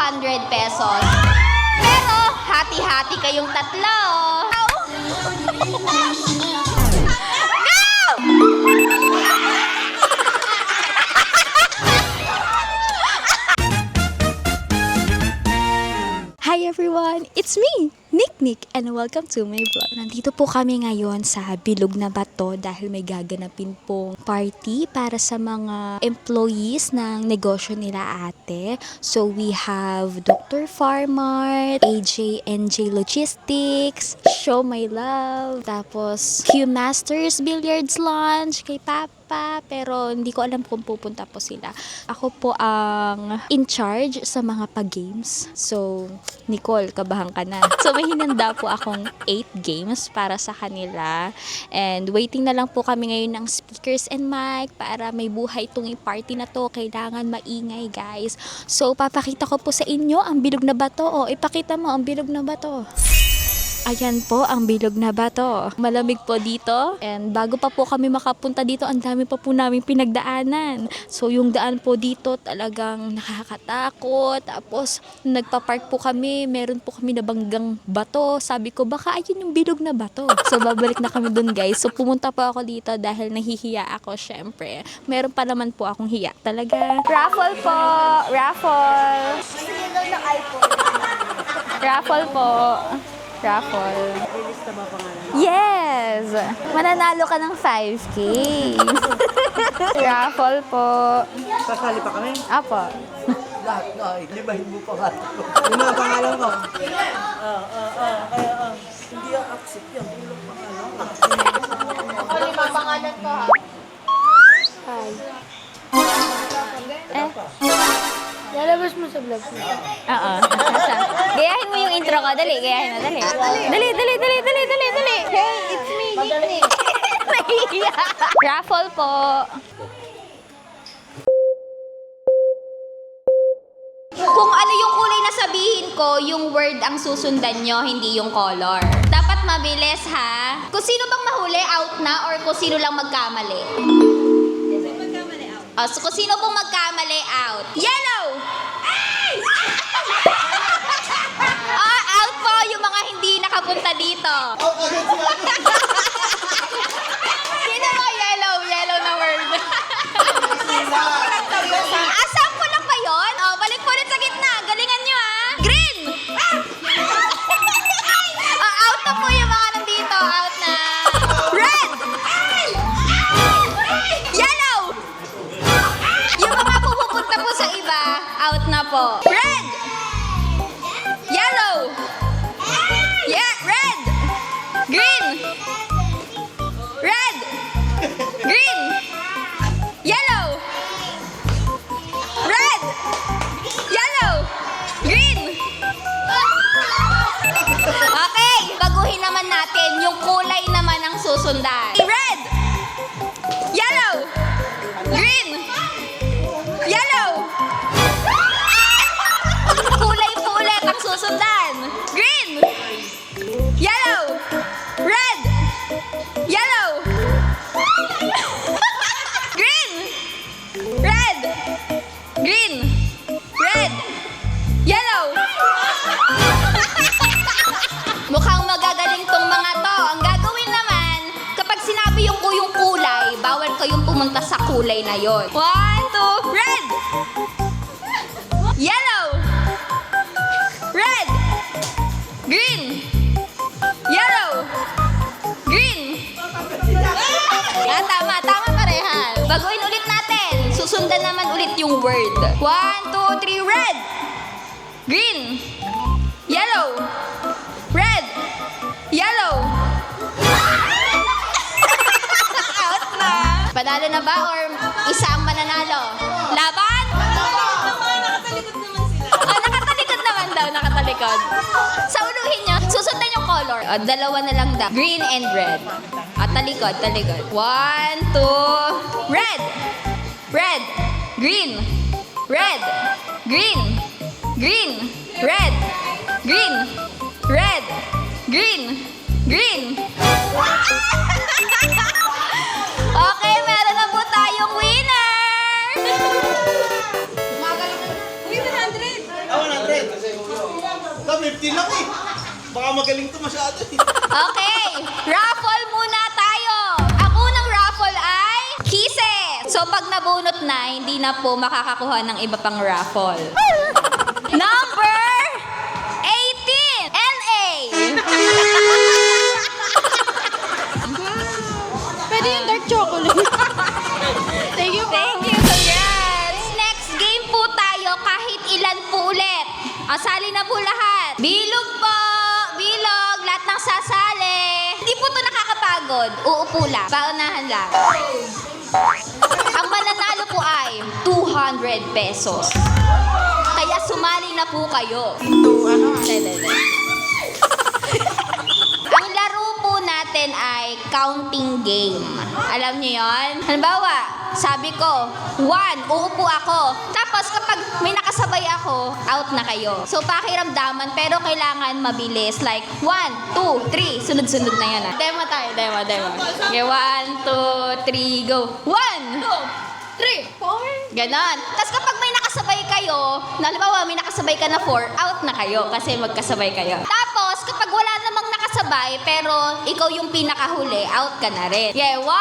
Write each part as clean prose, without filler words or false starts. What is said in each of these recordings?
200 pesos. Pero, hati-hati kayong tatlo. Hi everyone! It's me, Nick, and welcome to my vlog. Nandito po kami ngayon sa Bilog na Bato dahil may gaganapin pong party para sa mga employees ng negosyo nila ate. So we have Dr. Farmart, AJ&J Logistics, Show My Love, tapos Q Masters Billiards Lounge kay Papa, pero hindi ko alam kung pupunta po sila. Ako po ang in charge sa mga pag-games. So, Nicole, kabahan ka na. So, may hinanda po akong 8 games para sa kanila. And waiting na lang po kami ngayon ng speakers and mic para may buhay itong party na to. Kailangan maingay, guys. So, papakita ko po sa inyo ang bilog na bato. O, ipakita mo ang bilog na bato. Ayan po ang bilog na bato. Malamig po dito. And bago pa po kami makapunta dito, ang dami pa po namin pinagdaanan. So yung daan po dito talagang nakakatakot. Tapos nagpa-park po kami, meron po kami nabanggang bato. Sabi ko baka ayun yung bilog na bato. So babalik na kami dun guys. So pumunta po ako dito dahil nahihiya ako syempre. Meron pa naman po akong hiya talaga. Raffle po! Raffle! Raffle po! Raffle. Yes! Mananalo ka ng 5K. Raffle po. Sasali pa kami? Apo. Lahat na, limahin mo pa nga. Yung mga pangalan ko. Kaya hindi ang accept yan. Yung pangalan ko. Ako lima pangalan ko ha. Hi. Lalabas mo sa vlog mo. Oo. Gayahin mo yung intro ko. Dali, gayahin mo. Dali. Dali. Hey, it's me, Nick. Nahihiya. Raffle po. Kung ano yung kulay na sabihin ko, yung word ang susundan nyo, hindi yung color. Dapat mabilis ha. Kung sino bang mahuli, out na, or kung sino lang magkamali. So kung sino pong magkamali, out. Yellow! Out po yung mga hindi nakapunta dito. Sino ba yellow? Yellow na word. Sample lang ba yun? Balik po ulit sa gitna. Galingan nyo Green! Out na po yung mga nandito. Out na. Red! Yellow! Yung mga pupunta po sa iba, out na po. Red! Yellow! Yeah, red! Green! Red! Green! Yellow! Red! Yellow! Green! Okay, baguhin naman natin. Yung kulay naman ang susundan. Red! Yellow! Green! Yellow! Kulay po ulit ang susundan. Green! Yellow! Red! Yellow! Green! Red! Green! Red! Yellow! Mukhang magagaling tong mga to. Ang gagawin naman, kapag sinabi yung kulay, bawal kayong pumunta sa kulay na yon. 1, 2, red! Yellow! Red! Green! Yellow! Green! Tama pareha. Baguhin ulit natin. Susundan naman ulit yung word. 1, 2, 3, red! Green! Yellow! Red! Yellow! Out na! Panalo na ba or isa ang mananalo? Laban? Nakatalikod naman daw, nakatalikod. Sa uluhin nyo, susundan yung color. Dalawa na lang daw. Green and red. Talikod. 1, 2, red! Red! Green! Red! Green! Green! Red! Green! Red! Green! Green! Okay, meron na po tayong winner! Ah, 100. Red. 50 lang eh. Baka magaling to masyado eh. Okay, raffle muna tayo. Ang unang raffle ay kisses. So pag nabunot na, hindi na po makakakuha ng iba pang raffle. Number 18, NA. Pwede yung dark chocolate. Thank you po. Thank you, congrats. Next game po tayo kahit ilan po ulit. Sali na po lahat. Bilog po. Bilog. Lahat ng sasali. Hindi po to nakakapagod. Uupo lang. Paunahan lang. Ang mananalo po ay 200 pesos. Kaya sumali na po kayo. Ang laro po natin ay counting game. Alam niyo yon? Halimbawa, sabi ko, 1, uupo ako. Tapos kapag may nakasabay ako, out na kayo. So pakiramdaman, pero kailangan mabilis. Like, 1, 2, 3, sunod-sunod na yan. Demo tayo, demo. Okay, 1, 2, 3, go. 1, 2, 3, 4. Ganon. Tapos kapag may nakasabay kayo, halimbawa may nakasabay ka na 4, out na kayo kasi magkasabay kayo. Tapos kapag wala namang nakasabay, pero ikaw yung pinakahuli, out ka na rin. Yeah, 1, 2,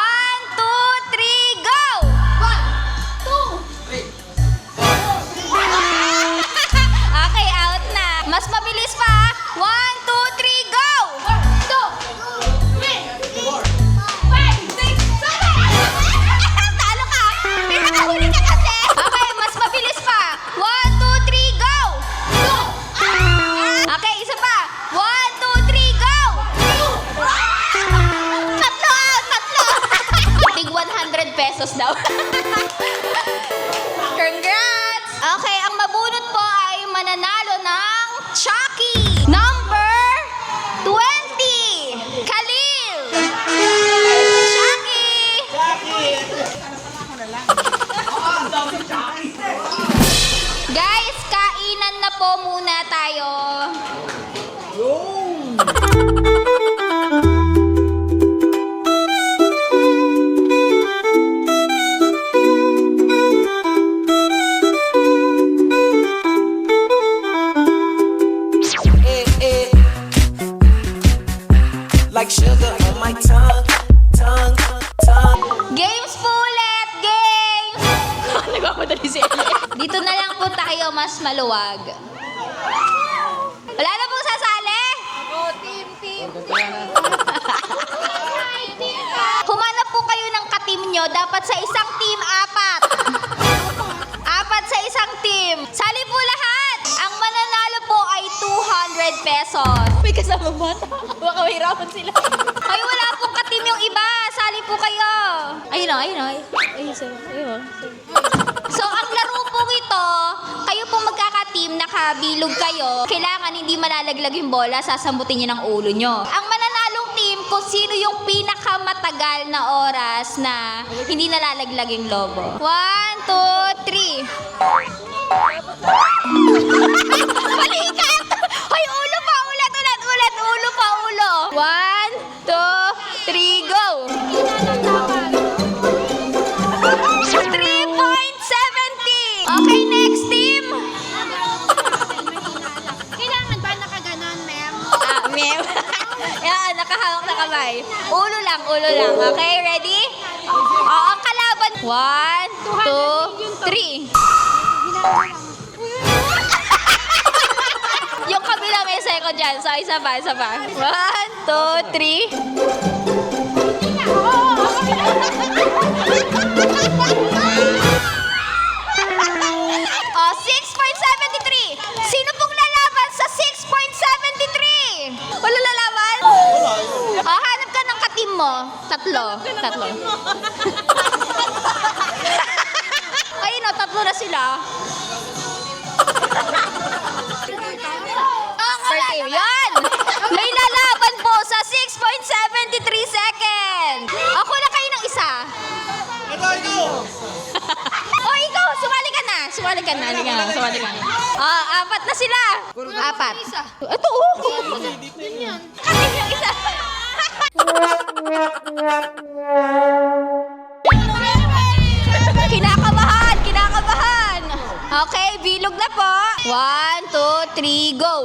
3, go! 1, 2, 3. Okay, out na. Mas mabilis pa. 1, 2, 3, go! 1, 2, 3, 4, 5, 6, 7. Talo ka. Pinakahuli ka kasi. Okay, mas mabilis pa. 1, 2, 3, go! Okay, isa pa. 1, 2, 3, go! Tatlo out, tatlo. Tig 100 pesos daw. Congrats! Okay, ang mabunot po ay mananalo ng Chucky. Number 20. Khalil. Chucky. Guys, kainan na po muna tayo. Like sugar on my tongue. Games po ulit! Games! Nagmamadali si Ellie. Dito na lang po tayo mas maluwag. Wala na pong sasali? Humanap po kayo ng ka-team nyo. Dapat sa isang team, 4. 4 sa isang team. Sali po lahat! Ang mananalo po ay 200 pesos. May kasama bata. Baka mahirapan sila. Ay, wala pong ka-team yung iba. Sali po kayo. Ayun o. So, ang laro po ito, kayo po magkaka-team, nakabilog kayo. Kailangan hindi malalaglag yung bola, sasambutin niyo ng ulo nyo. Ang mananalong team, kung sino yung pinakamatagal na oras na hindi nalalaglag yung lobo. 1, 2, 3. Balikat! Hoy, ulo pa! Ulat! Ulo pa! Ulo! 1, 2, 3, go! 3.70! Okay, next team! Kailangan ba nakaganon, ma'am? Ma'am. Yan, nakahawak na kamay. Ulo lang. Okay, ready? Ang kalaban. 1, 2, 3. Yung kabila may second dyan. So, isa pa. 1, 2, 3. Oh, 6.73. Sino pong lalaban sa 6.73? Wala lalaban? Oh, hanap ka ng ka-team mo. Tatlo. Ayun o, 3 na sila. Team. Yan! May lalaban po sa 6.73 seconds. Ako na kayo ng isa. Ito! O, ikaw, sumali ka na. Sumali ka na. 4 na sila. 4. Ito, oh. Katin yung isa. Kinakabahan. Okay, bilog na po. 1, 2, 3, go.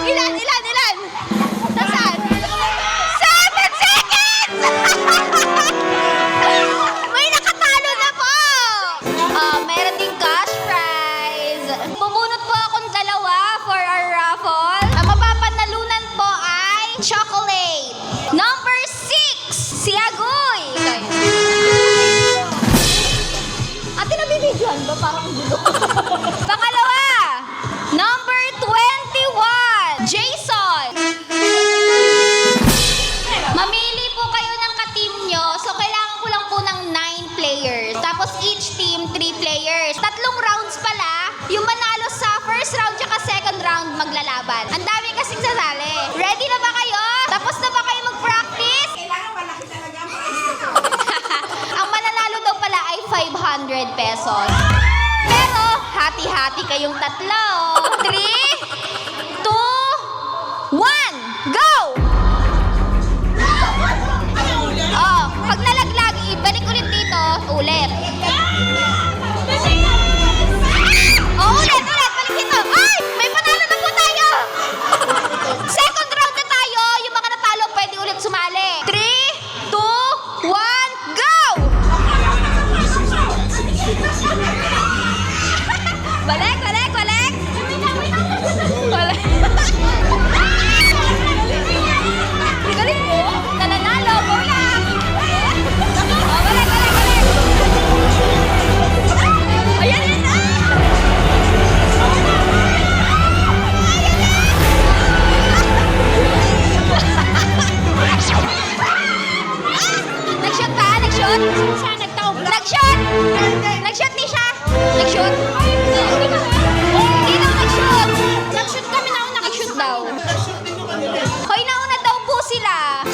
Ilan? Nasaan? 7 seconds! May nakatalo na po! Meron ding cash prize. Pumunot po akong dalawa for our raffle. Ang mapapanalunan po ay chocolate. Number 6, si Agoy. Ate, nabibidyohan ba? Parang gulo. Pangalawa, number 21, Jason. Mamili po kayo ng ka-team nyo. So, kailangan ko lang po ng 9 players. Tapos, each team, 3 players. 3 rounds pala. Yung manalo sa first round tsaka second round maglalaban. Ang dami kasing sasali. Ready na ba kayo? Tapos na ba kayo mag-practice? Kailangan malaki talaga ang ang mananalo daw pala ay 500 pesos. Pero, hati-hati kayong tatlo. 3, 2, 1, go! Oh, pag nalaglag, ibalik ulit dito. Ulit. Oh, ulit. Balik dito. Ay! May panalo na po tayo! Second round na tayo. Yung mga natalo, pwede ulit sumali. 3, 2, 1, go! Balik. Galing mo. Nananalo. Go lang. Oh, balik. Ayan na. Nag-shot ba? Nag-shot? Nag-shot ni siya. Nag-shot? Hindi daw nag-shot. Nag-shot kami na una. Nag-shot daw. Hoy, nauna daw po sila.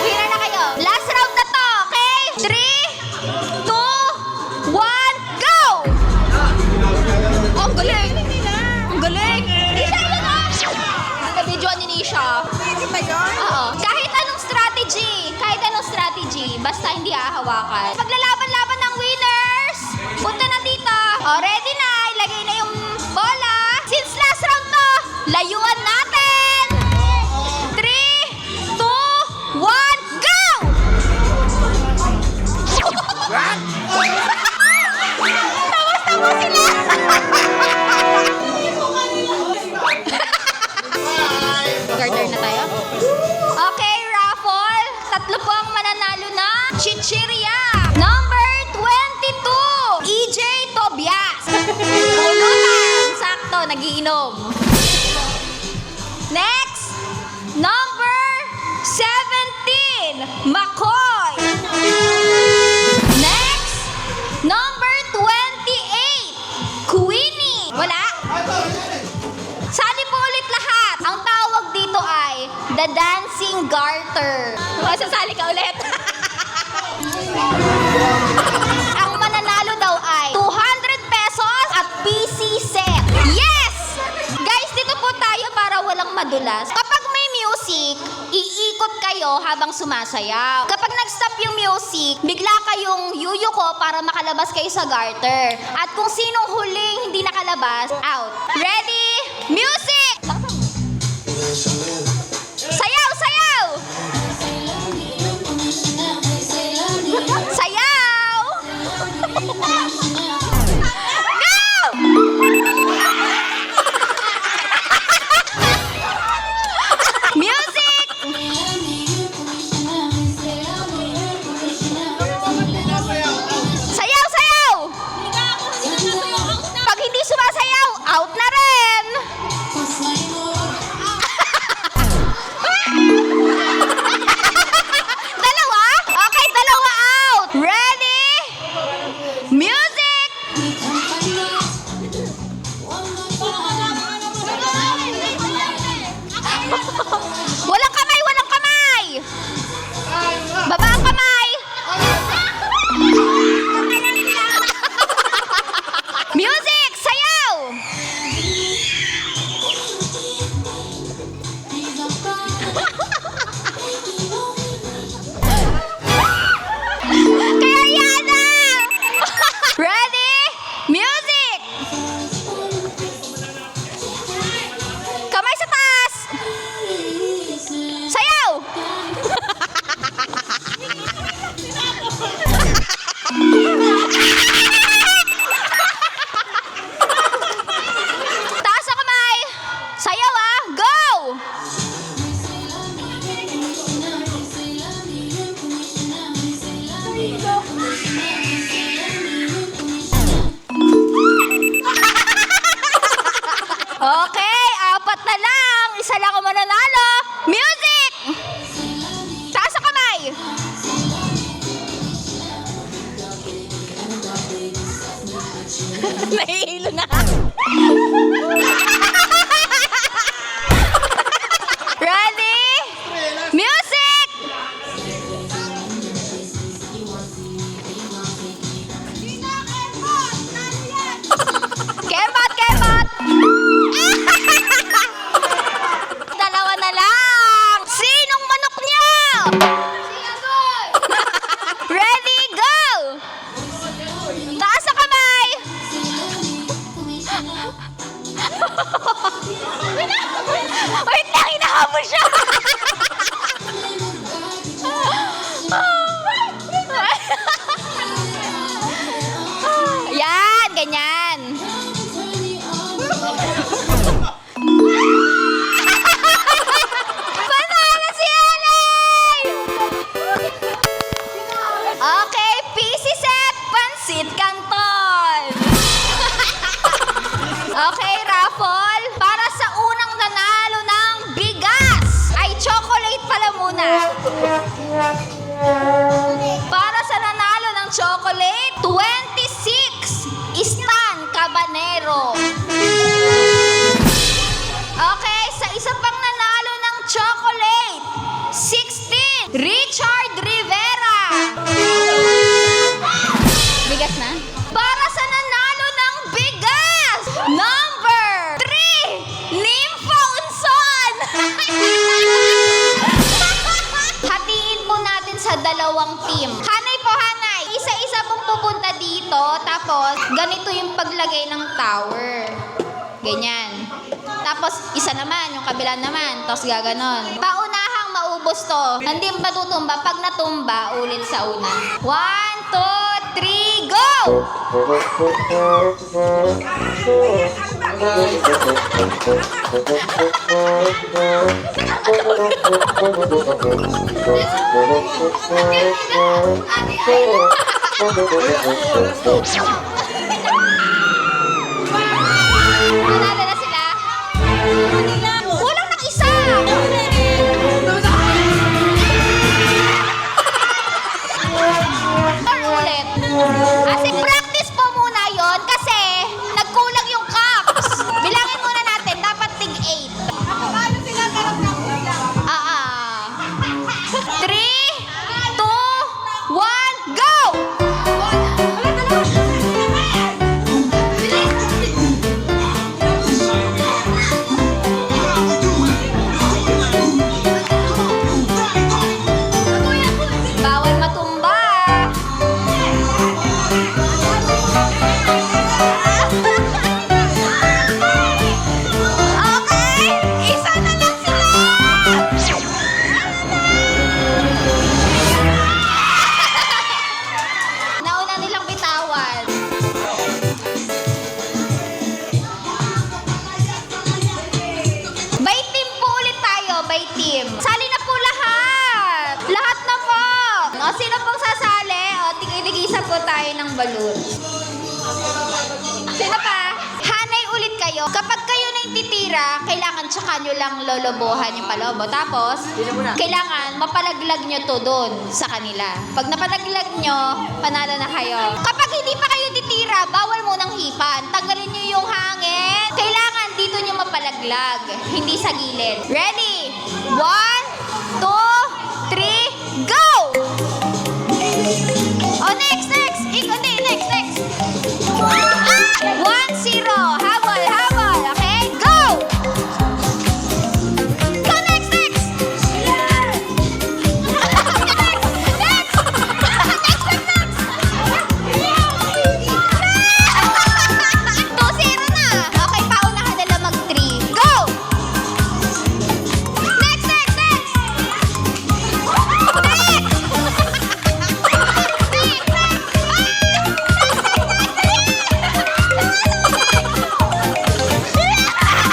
Winner na kayo. Last round na to, okay? 3, 2, 1, go! Oh, ang galing. Ang galing. Nisha, ilan na? Nag-video ni Nisha. Oo. Kahit anong strategy, basta hindi hahawakan. Paglalaban-laban ng winners, punta na dito. O, ready na. Ilagay na yung bola. Since last round to, layuan natin. 3, 2, 1, go! Tawas sila. Garter na tayo. Okay, raffle. 3 po ang mananalo na chichirya. Number 22, EJ Tobias. Pulutan. Sakto, nagiinom. Next, number 17, McCoy. Next, number 28, Queenie. Wala? Sali po ulit lahat. Ang tawag dito ay The Dancing Garter. Masasali ka ulit. Ang mananalo daw ay 200 pesos at PC set. Yes! Guys, dito po tayo para walang madulas. Kapag may music, iikot kayo habang sumasayaw. Kapag nag-stop yung music, bigla kayong yuyuko para makalabas kayo sa garter. At kung sinong huling hindi nakalabas, out. Ready? Music! Sayaw! Sayaw! Sayaw! Go! Music! Sayaw! Sayaw! Pag hindi sumasayaw, out na rin! Nahihilo na. Ready? Music! Kembot, kembot! Dalawa na lang! Sinong manok niyo? Ready, go! Taas ang kamay! Wait lang, hinahabol siya! Yan, ganyan. Panalo si Alay! Okay, PC set, pansit canton. Okay, raffle. Para sa unang nanalo ng bigas, ay chocolate pala muna. Para sa nanalo ng chocolate, 26 Stan Cabanero. Okay, sa isa pang nanalo ng chocolate, 16 Richard Rivera. Bigas na? Para sa nanalo ng bigas, number 3 Nympho Unson. Hatiin po natin sa dalawang team. Hanay po, hanay. Isa-isa pong pupunta dito, tapos ganito yung paglagay ng tower. Ganyan. Tapos isa naman, yung kabila naman, tapos gaganon. Paunahang maubos to. Hindi ba tutumba? Pag natumba, ulit sa una. 1, 2, 3, go! Nanalo na sila? Kulang ng isa! Ulit. Kasi practice po muna yon kasi nagkulang yung cups. Bilangin muna natin, dapat tig 8. Ah. 3, 2, 1, go! Bawal matumba. Okay, isa na lang sila. Nauna nilang bitawan. By team po ulit tayo, by team. Sali na po lahat. Lahat na po. O, sino pong sasali? O, tigiligisan po tayo ng balloon. Sino pa? Hanay ulit kayo. Kapag kayo na yung titira, kailangan tsaka nyo lang lolobohan yung palobo. Tapos, kailangan mapalaglag nyo to doon sa kanila. Pag napalaglag nyo, panalo na kayo. Kapag hindi pa kayo titira, bawal munang hipan. Tanggalin nyo yung hangin. Kailangan dito nyo mapalaglag, hindi sa gilid. Ready? 1, 2, 3, go! Oh, next! Hindi, next! 1-0. Habol. Okay, go! Go, next! Next! 2-0 na. Okay, paunahan na lang mag-3. Go! Next!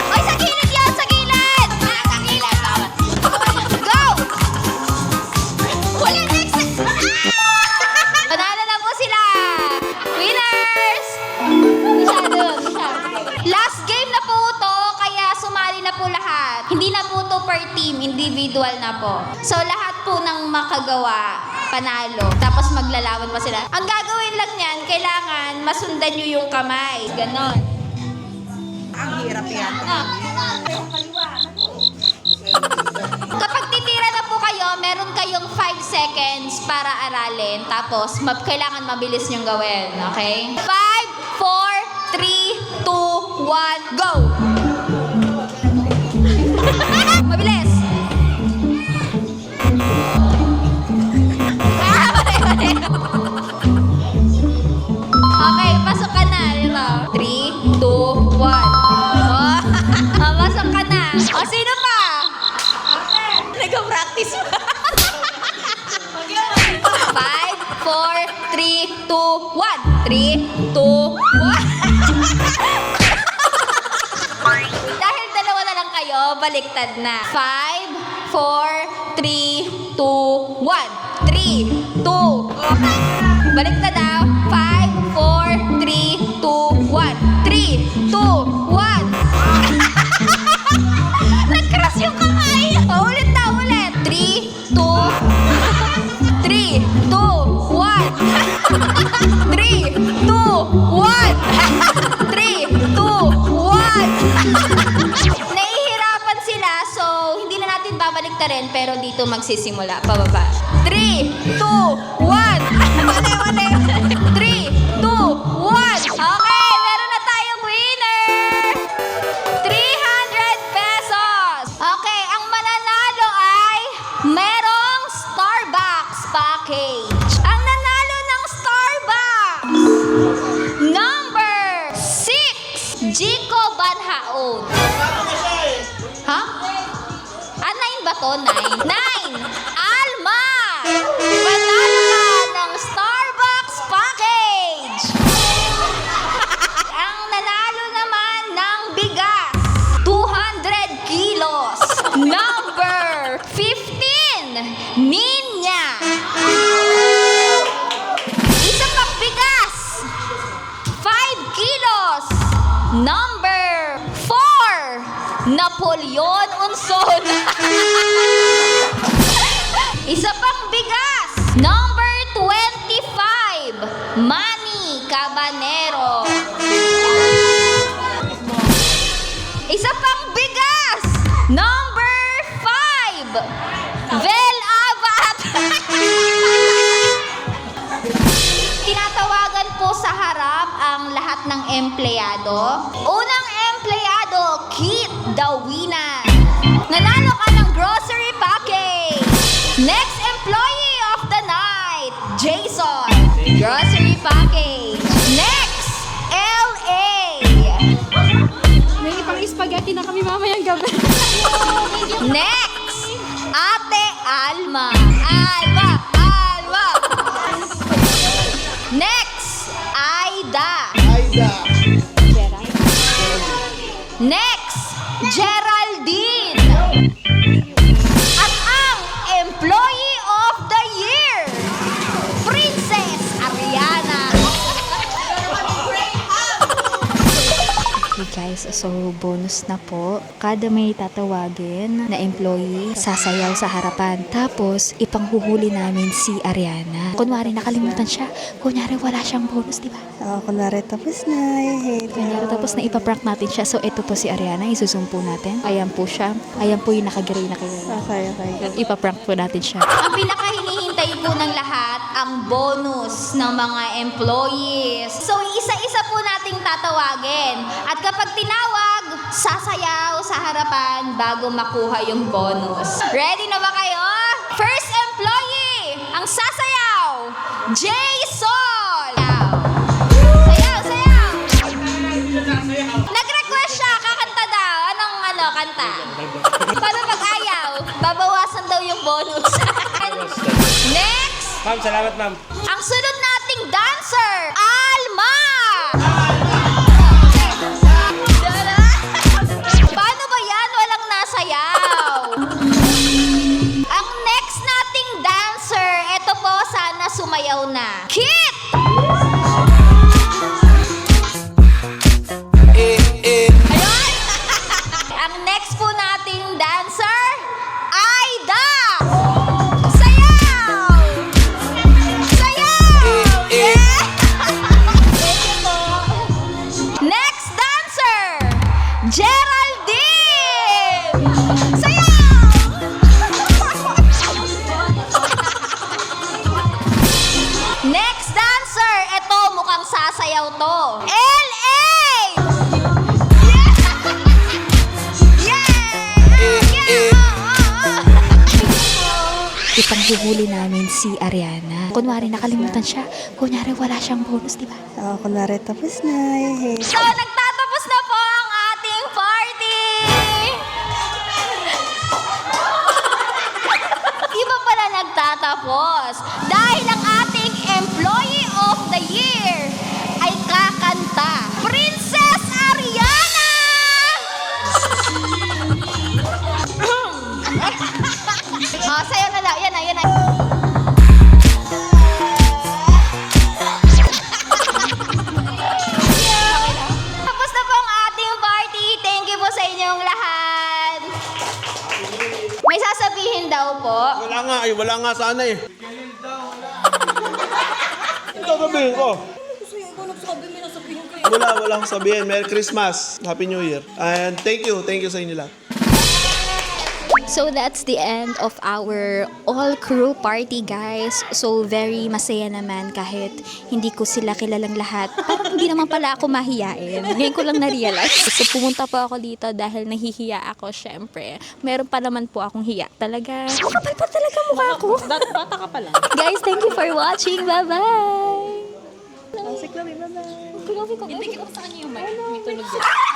Oy, sa gilid yan! Sa gilid! Sa gilid, bawat. Go! Wala, next! Panalo na po sila! Winners! Last game na po to, kaya sumali na po lahat. Hindi na po to per team, individual na po. So lahat po ng makagawa, panalo. Tapos maglalaban pa sila. Ang gagawin lang niyan, kailangan masundan nyo yung kamay. Ganon. Ang hirap yan. Kapag titira na po kayo, meron kayong 5 seconds para aralin. Tapos, kailangan mabilis niyong gawin. Okay? 5, 4, 3, 2, 1, go! Mabilis! Mali. Okay, pasok ka na. 3, 2, 1. Oh, pasok ka na. O, sino pa? Nag-practice pa. 5, 4, 3, 2, 1. 3, 2, 1. Dahil dalawa na lang kayo, baliktad na. 5, 4, 3, 2, 1. 3, 2. Baliktad daw. 5, 4, 3, 2, 1. 3, 2, 1. Nag-cross yung kamay. Ulit na, ulit. 3, 2, 3, 2, 1. 3, 2, 1. 3, 2, 1. Nahihirapan sila, so hindi na natin babalik na rin, pero dito magsisimula. Pababa. 3, 2, 1. Mali. 3, 2, 1. Okay, meron na tayong winner. 300 pesos. Okay, ang mananalo ay merong Starbucks package. Ang nanalo ng Starbucks, number 6, Jico Banhaon. Ha? 9 ba to? 9? 9! Alma! Panalo ka ng Starbucks package! Ang nanalo naman ng bigas, 200 kilos. Number 15, Ninya. Isa pang bigas, 5 kilos. Number 4, Napoleon Unson. Isa pang bigas, number 25, Manny Cabanero. Isa pang bigas, number 5, Vel Abat. Tinatawagan po sa harap ang lahat ng empleyado. Unang empleyado, Kit Dawina. Nanalo ka ng grocery package. Next employee of the night, Jason. Grocery package. Next, LA. May pang spaghetti na kami mamayang gabi. Next, Ate Alma. Next, Aida. Next, Geraldine. At ang Employee of the Year, Princess Ariana. Okay guys, so bonus na po. Kada may tatawagin na employee, sasayaw sa harapan. Tapos, ipanghuhuli namin si Ariana. Kunwari nakalimutan siya, kunyari wala siyang bonus, di ba? Kunwari tapos na. Kunyari tapos na ipaprank natin siya. So, ito po si Ariana, isusumpo natin. Ayan po siya. Ayan po yung nakagiray na kayo. Sasaya. Ipaprank po natin siya. Ang pinakahinihintay po ng lahat, ang bonus ng mga employees. So, isa-isa po nating tatawagin. At kapag tinawag, sasayaw sa harapan bago makuha yung bonus. Ready na ba kayo? First employee, ang sasayaw, Jason! Sayaw! Nag-request siya, kakanta daw. Anong kanta? Paano pag ayaw? Babawasan daw yung bonus. Next, Ma'am, salamat ma'am. ang sunod nating dancer, Alma! Paano ba yan? Walang nasayaw. Ang next nating dancer, eto po, sana sumayaw na. Kit! Ayun! Ang next po nating dancer, Aida! sasayaw to. LA! Ipanghuhuli namin si Ariana. Kunwari nakalimutan siya. Kunyari wala siyang bonus, di ba? Oo, kunwari tapos na. Yay. So, nagtatapos na po ang ating party! Di ba pala nagtatapos? Dahil ang ating Employee of the Year ay kakanta, Princess Ariana! Oh, sayo na lang. Yan na, yan na. Tapos na po ang ating party. Thank you po sa inyong lahat. May sasabihin daw po. Wala nga sana eh. Ito sabihin ko. Wala akong sabihin. Merry Christmas. Happy New Year. And thank you sa inyo lahat. So that's the end of our all-crew party, guys. So very masaya naman kahit hindi ko sila kilalang lahat. Parang hindi naman pala ako mahiyain. Ngayon ko lang na-realize. So pumunta po ako dito dahil nahihiya ako, syempre. Meron pa naman po akong hiya. Talaga, kapal pa talaga mukha ko. Bata ka pala. Guys, thank you for watching. Bye-bye! Si Chloe, bye-bye. Hindi ko sa kanya yung mic. May tunog dito.